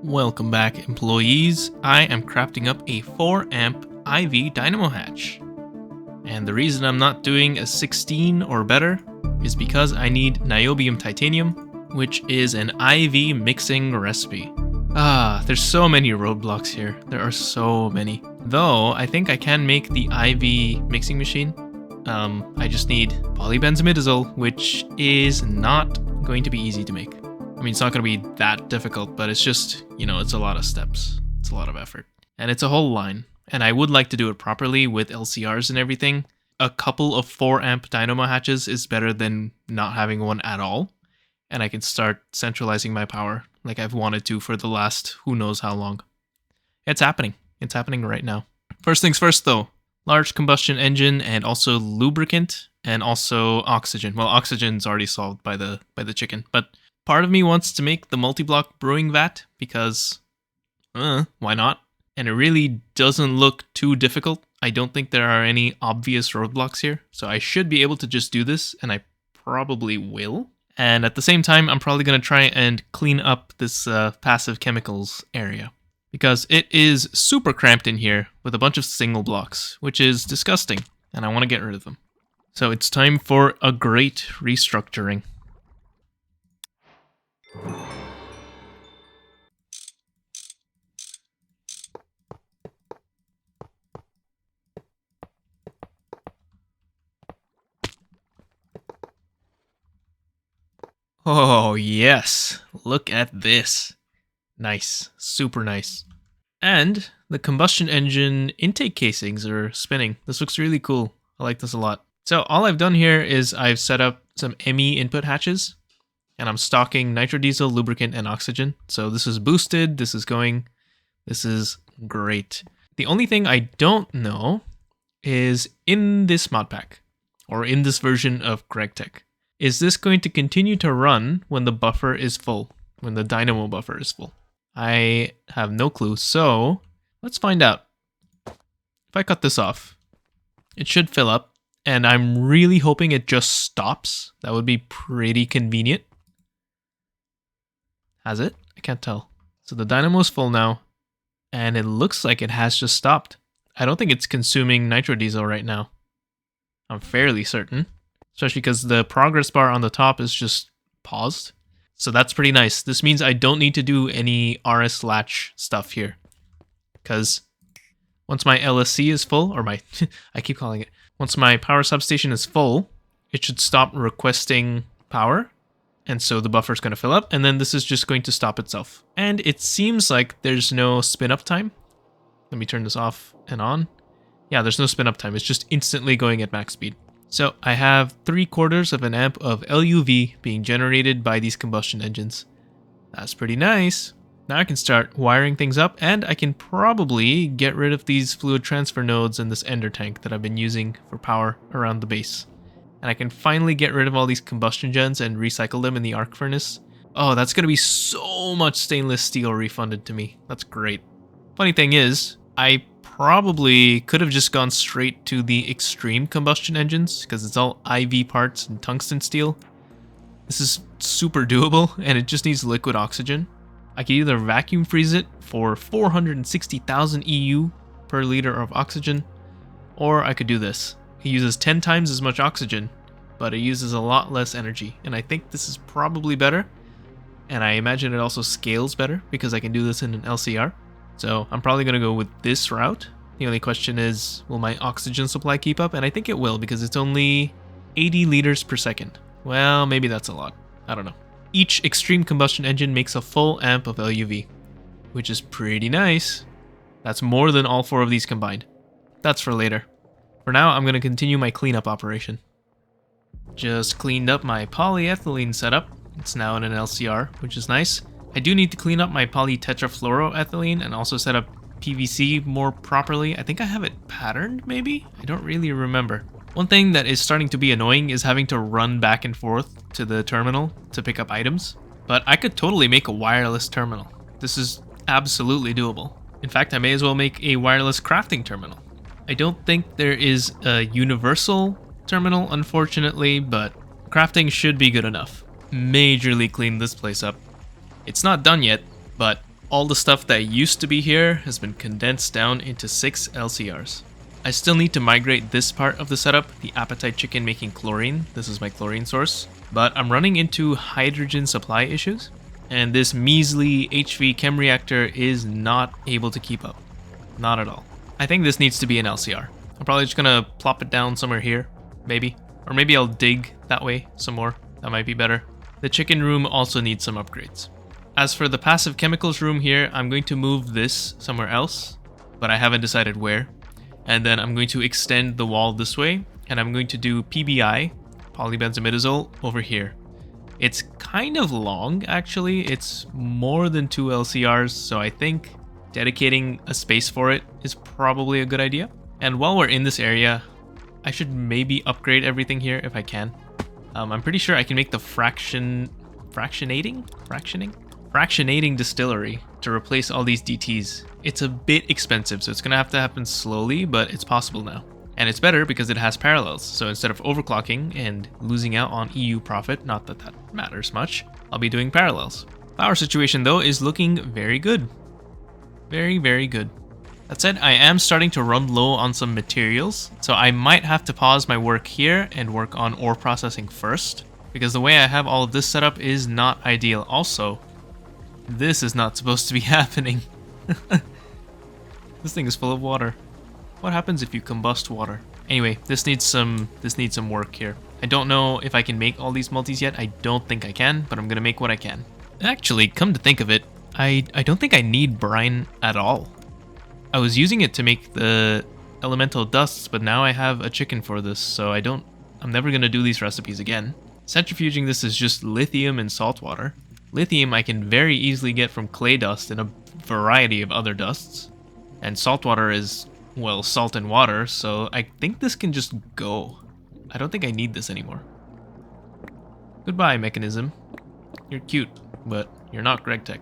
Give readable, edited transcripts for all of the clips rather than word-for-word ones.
Welcome back, employees. I am crafting up a 4 amp IV dynamo hatch. And the reason I'm not doing a 16 or better is because I need niobium titanium, which is an IV mixing recipe. There's so many roadblocks here. There are so many. Though, I think I can make the IV mixing machine. I just need polybenzazole, which is not going to be easy to make. I mean, it's not going to be that difficult, but it's just, it's a lot of steps. It's a lot of effort. And it's a whole line. And I would like to do it properly with LCRs and everything. A couple of 4 amp dynamo hatches is better than not having one at all. And I can start centralizing my power like I've wanted to for the last who knows how long. It's happening. It's happening right now. First things first, though. Large combustion engine and also lubricant and also oxygen. Well, oxygen's already solved by the chicken, but part of me wants to make the multiblock brewing vat because, why not? And it really doesn't look too difficult. I don't think there are any obvious roadblocks here, so I should be able to just do this, and I probably will. And at the same time, I'm probably going to try and clean up this passive chemicals area, because it is super cramped in here with a bunch of single blocks, which is disgusting, and I want to get rid of them. So it's time for a great restructuring. Oh yes, look at this. Nice, super nice. And the combustion engine intake casings are spinning. This looks really cool. I like this a lot. So all I've done here is I've set up some ME input hatches, and I'm stocking nitrodiesel, lubricant, and oxygen. So this is boosted, this is going, this is great. The only thing I don't know is in this mod pack, or in this version of GregTech, is this going to continue to run when the buffer is full, when the dynamo buffer is full? I have no clue, so let's find out. If I cut this off, it should fill up, and I'm really hoping it just stops. That would be pretty convenient. Has it? I can't tell. So the dynamo's full now, and it looks like it has just stopped. I don't think it's consuming nitrodiesel right now. I'm fairly certain. Especially because the progress bar on the top is just paused. So that's pretty nice. This means I don't need to do any RS latch stuff here. Because once my LSC is full, or my, I keep calling it, once my power substation is full, it should stop requesting power. And so the buffer is going to fill up, and then this is just going to stop itself. And it seems like there's no spin up time. Let me turn this off and on. Yeah, there's no spin up time. It's just instantly going at max speed. So I have 3/4 of an amp of LUV being generated by these combustion engines. That's pretty nice. Now I can start wiring things up, and I can probably get rid of these fluid transfer nodes and this ender tank that I've been using for power around the base. And I can finally get rid of all these combustion gens and recycle them in the arc furnace. Oh, that's going to be so much stainless steel refunded to me. That's great. Funny thing is, I probably could have just gone straight to the extreme combustion engines because it's all IV parts and tungsten steel. This is super doable, and it just needs liquid oxygen. I could either vacuum freeze it for 460,000 EU per liter of oxygen, or I could do this. It uses 10 times as much oxygen, but it uses a lot less energy, and I think this is probably better. And I imagine it also scales better because I can do this in an LCR. So I'm probably going to go with this route. The only question is, will my oxygen supply keep up? And I think it will because it's only 80 liters per second. Well, maybe that's a lot. I don't know. Each extreme combustion engine makes a full amp of LUV, which is pretty nice. That's more than all 4 of these combined. That's for later. For now, I'm going to continue my cleanup operation. Just cleaned up my polyethylene setup. It's now in an LCR, which is nice. I do need to clean up my polytetrafluoroethylene and also set up PVC more properly. I think I have it patterned, maybe? I don't really remember. One thing that is starting to be annoying is having to run back and forth to the terminal to pick up items. But I could totally make a wireless terminal. This is absolutely doable. In fact, I may as well make a wireless crafting terminal. I don't think there is a universal terminal, unfortunately, but crafting should be good enough. Majorly cleaned this place up. It's not done yet, but All the stuff that used to be here has been condensed down into 6 LCRs. I still need to migrate this part of the setup, the appetite chicken making chlorine. This is my chlorine source. But I'm running into hydrogen supply issues, and this measly HV chem reactor is not able to keep up. Not at all. I think this needs to be an LCR. I'm probably just gonna plop it down somewhere here, maybe. Or maybe I'll dig that way some more. That might be better. The chicken room also needs some upgrades. As for the passive chemicals room here, I'm going to move this somewhere else, but I haven't decided where. And then I'm going to extend the wall this way, and I'm going to do PBI, polybenzazole, over here. It's kind of long, actually. It's more than 2 LCRs, so I think dedicating a space for it is probably a good idea. And while we're in this area, I should maybe upgrade everything here if I can. I'm pretty sure I can make the fractionating distillery to replace all these DTs. It's a bit expensive, so it's gonna have to happen slowly, but it's possible now. And it's better because it has parallels, so instead of overclocking and losing out on EU profit, not that that matters much, I'll be doing parallels. Power situation though is looking very good. Very, very good. That said, I am starting to run low on some materials, so I might have to pause my work here and work on ore processing first, because the way I have all of this set up is not ideal. Also, this is not supposed to be happening. This thing is full of water. What happens if you combust water? Anyway, this needs some work here. I don't know if I can make all these multis yet. I don't think I can, but I'm gonna make what I can. Actually, come to think of it, I don't think I need brine at all. I was using it to make the elemental dusts, but now I have a chicken for this, so I'm never gonna do these recipes again. Centrifuging this is just lithium and salt water. Lithium I can very easily get from clay dust and a variety of other dusts. And salt water is, well, salt and water, so I think this can just go. I don't think I need this anymore. Goodbye, mechanism. You're cute, but you're not GregTech.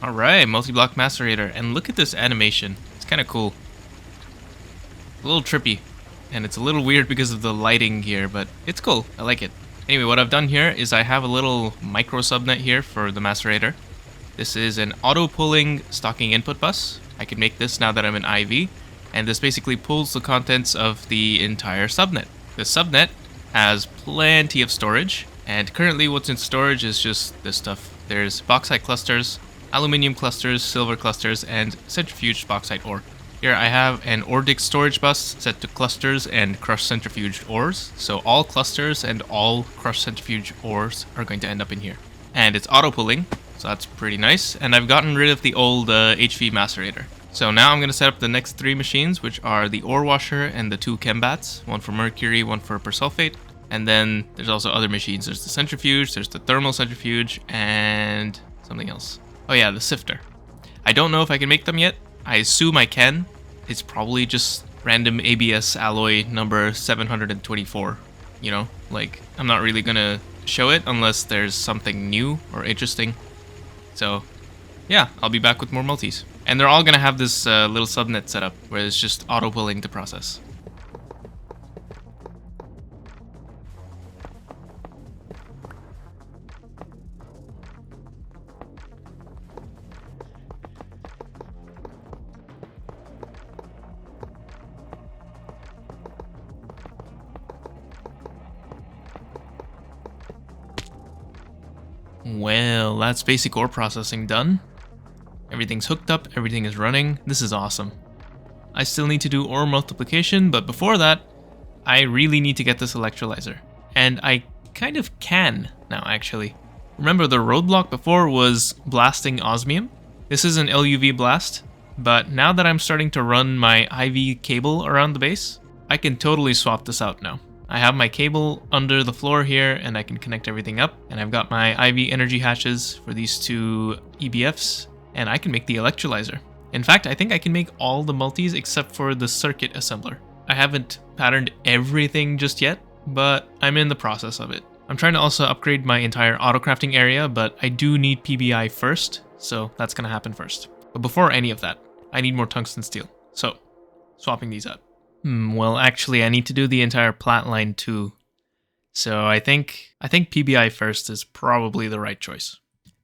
Alright, multi-block macerator, and look at this animation. It's kind of cool. A little trippy, and it's a little weird because of the lighting here, but it's cool. I like it. Anyway, what I've done here is I have a little micro subnet here for the macerator. This is an auto-pulling stocking input bus. I can make this now that I'm in IV, and this basically pulls the contents of the entire subnet. The subnet has plenty of storage, and currently what's in storage is just this stuff. There's bauxite clusters, aluminium clusters, silver clusters, and centrifuged bauxite ore. Here I have an ore dig storage bus set to clusters and crushed centrifuged ores, so all clusters and all crushed centrifuged ores are going to end up in here. And it's auto-pulling, so that's pretty nice, and I've gotten rid of the old HV macerator. So now I'm going to set up the next 3 machines, which are the ore washer and the 2 chembats, one for mercury, one for persulfate, and then there's also other machines. There's the centrifuge, there's the thermal centrifuge, and something else. Oh yeah, the sifter. I don't know if I can make them yet. I assume I can. It's probably just random ABS alloy number 724. You know, like, I'm not really gonna show it unless there's something new or interesting. So, yeah, I'll be back with more multis. And they're all gonna have this little subnet setup where it's just auto-pulling the process. Well, that's basic ore processing done. Everything's hooked up, everything is running. This is awesome. I still need to do ore multiplication, but before that, I really need to get this electrolyzer. And I kind of can now, actually. Remember, the roadblock before was blasting osmium. This is an LUV blast, but now that I'm starting to run my IV cable around the base, I can totally swap this out now. I have my cable under the floor here, and I can connect everything up, and I've got my IV energy hatches for these 2 EBFs, and I can make the electrolyzer. In fact, I think I can make all the multis except for the circuit assembler. I haven't patterned everything just yet, but I'm in the process of it. I'm trying to also upgrade my entire auto-crafting area, but I do need PBI first, so that's gonna happen first. But before any of that, I need more tungsten steel. So, swapping these out. Well, actually, I need to do the entire plat line too. So I think PBI first is probably the right choice.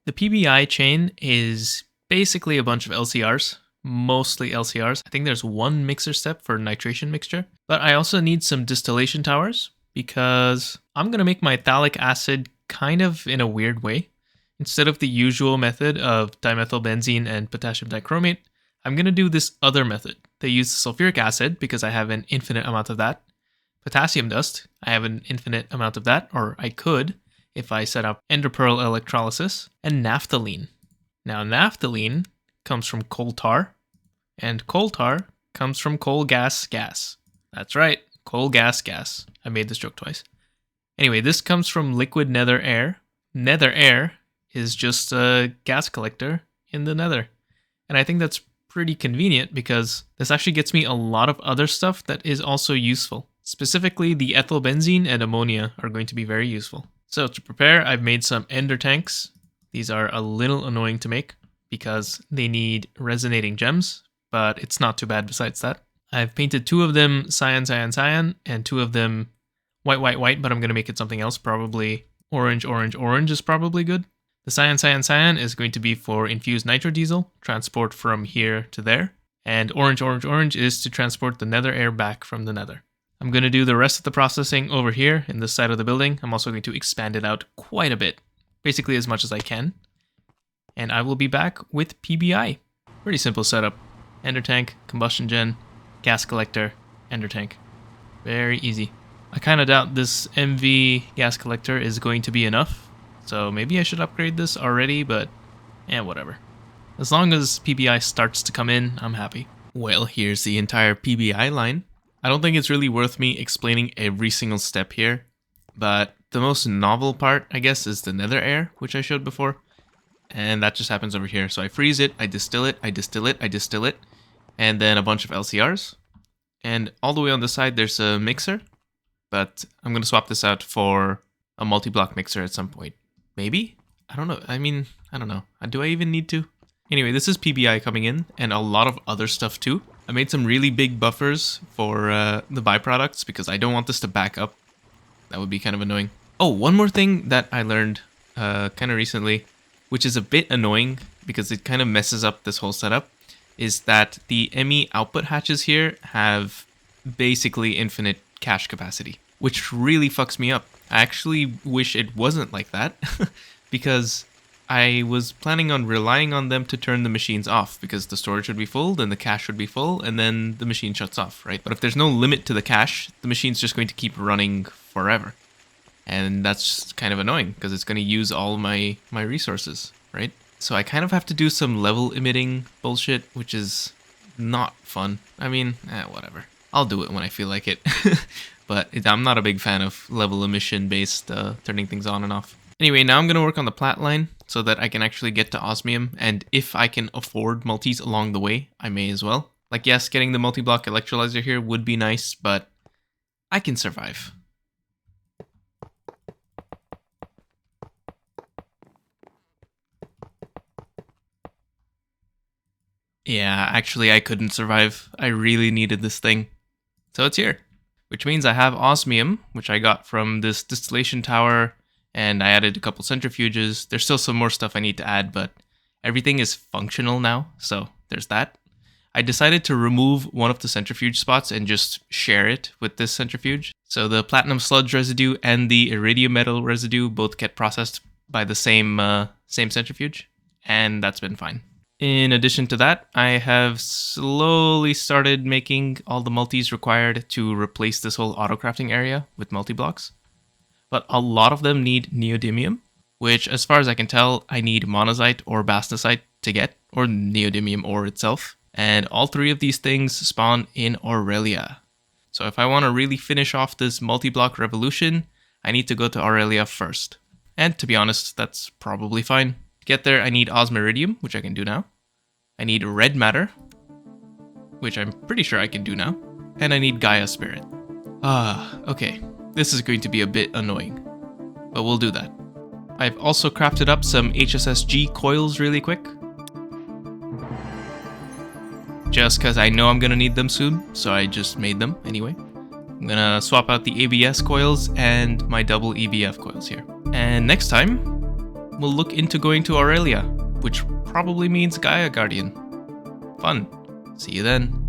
The PBI chain is basically a bunch of LCRs, mostly LCRs. I think there's one mixer step for nitration mixture, but I also need some distillation towers because I'm going to make my phthalic acid kind of in a weird way. Instead of the usual method of dimethylbenzene and potassium dichromate, I'm going to do this other method. They use sulfuric acid because I have an infinite amount of that. Potassium dust, I have an infinite amount of that, or I could if I set up endopearl electrolysis, and naphthalene. Now naphthalene comes from coal tar, and coal tar comes from coal gas. That's right, coal gas. I made this joke twice. Anyway, this comes from liquid nether air. Nether air is just a gas collector in the nether. And I think that's pretty convenient because this actually gets me a lot of other stuff that is also useful. Specifically, the ethylbenzene and ammonia are going to be very useful. So to prepare, I've made some ender tanks. These are a little annoying to make because they need resonating gems, but it's not too bad besides that. I've painted 2 of them cyan, and 2 of them white, but I'm going to make it something else. Probably orange is probably good. The cyan is going to be for infused nitrodiesel, transport from here to there. And orange is to transport the nether air back from the nether. I'm going to do the rest of the processing over here in this side of the building. I'm also going to expand it out quite a bit, basically as much as I can. And I will be back with PBI. Pretty simple setup. Ender tank, combustion gen, gas collector, ender tank. Very easy. I kind of doubt this MV gas collector is going to be enough. So maybe I should upgrade this already, but whatever. As long as PBI starts to come in, I'm happy. Well, here's the entire PBI line. I don't think it's really worth me explaining every single step here, but the most novel part, I guess, is the nether air, which I showed before. And that just happens over here. So I freeze it, I distill it, and then a bunch of LCRs. And all the way on the side, there's a mixer, but I'm going to swap this out for a multi-block mixer at some point. Maybe? I don't know. I mean, I don't know. Do I even need to? Anyway, this is PBI coming in, and a lot of other stuff too. I made some really big buffers for the byproducts because I don't want this to back up. That would be kind of annoying. Oh, one more thing that I learned kind of recently, which is a bit annoying because it kind of messes up this whole setup, is that the ME output hatches here have basically infinite cache capacity, which really fucks me up. I actually wish it wasn't like that because I was planning on relying on them to turn the machines off because the storage would be full, then the cache would be full, and then the machine shuts off, right? But if there's no limit to the cache, the machine's just going to keep running forever. And that's just kind of annoying because it's going to use all my resources, right? So I kind of have to do some level emitting bullshit, which is not fun. I mean, whatever. I'll do it when I feel like it. But I'm not a big fan of level emission based turning things on and off. Anyway, now I'm going to work on the plat line so that I can actually get to osmium, and if I can afford multis along the way, I may as well. Like, yes, getting the multi-block electrolyzer here would be nice, but I can survive. Yeah, actually I couldn't survive. I really needed this thing. So it's here. Which means I have osmium, which I got from this distillation tower, and I added a couple centrifuges. There's still some more stuff I need to add, but everything is functional now, so there's that. I decided to remove one of the centrifuge spots and just share it with this centrifuge. So the platinum sludge residue and the iridium metal residue both get processed by the same centrifuge, and that's been fine. In addition to that, I have slowly started making all the multis required to replace this whole auto-crafting area with multi-blocks. But a lot of them need neodymium, which as far as I can tell, I need monazite or bastnasite to get, or neodymium ore itself. And all 3 of these things spawn in Aurelia. So if I want to really finish off this multi-block revolution, I need to go to Aurelia first. And to be honest, that's probably fine. To get there, I need osmiridium, which I can do now. I need red matter, which I'm pretty sure I can do now. And I need Gaia spirit. Okay. This is going to be a bit annoying, but we'll do that. I've also crafted up some HSSG coils really quick. just because I know I'm going to need them soon, so I just made them anyway. I'm going to swap out the ABS coils and my double EBF coils here. And next time, we'll look into going to Aurelia, which probably means Gaia Guardian. Fun. See you then.